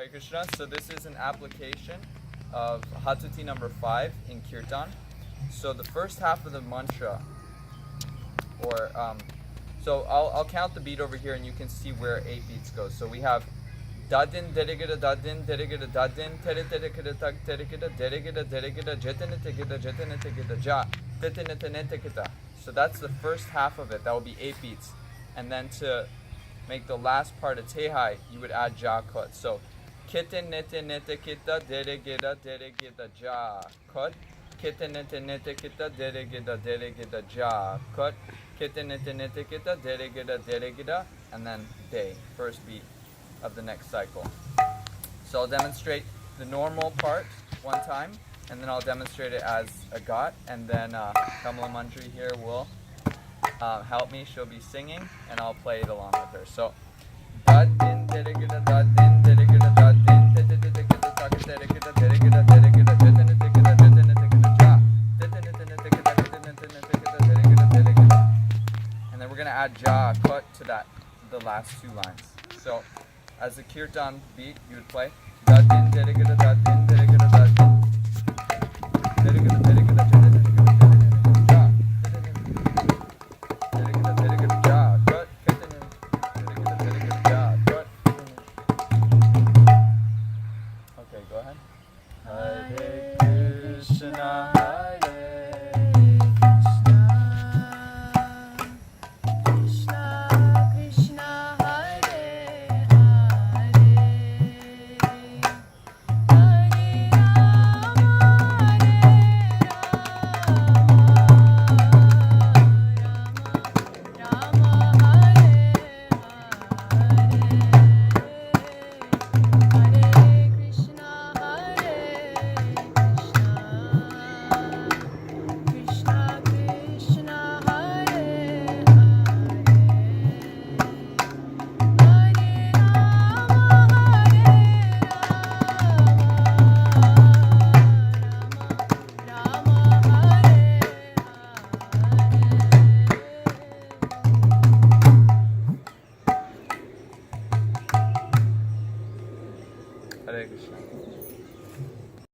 Hare Krishna. So this is an application of Hattuti number 5 in Kirtan. So the first half of the mantra, so I'll count the beat over here and you can see where 8 beats go. So we have dadin derigida dadin derigida dadin tere terigida tak terigida derigida derigida jetana tegida ja tetana tenetekita. So that's the first half of it. That will be 8 beats. And then to make the last part of Tehai, you would add ja kut. So kitten nete nete kita derigida derigida ja kut. Kitten nete nete kita derigida derigida ja kut. Kitten nete nete kita derigida derigida, and then day, first beat of the next cycle. So I'll demonstrate the normal part one time, and then I'll demonstrate it as a Ghat, and then Kamala Mandri here will help me. She'll be singing, and I'll play it along with her. So dadin derigida dadin derigida dadin tetetekita takaterekita derigida derigida jetenetekita jetenetekita ja tetenetekita jetenetekita derigida derigida. And then we're gonna add ja kut to that, the last 2 lines. So as a Kirtan beat, you would play dadin derigida dadin derigida dadin derigida derigida jetenetekita jetenetekita ja derigida derigida ja kut derigida derigida ja kut. Okay, go ahead. Hare Krishna.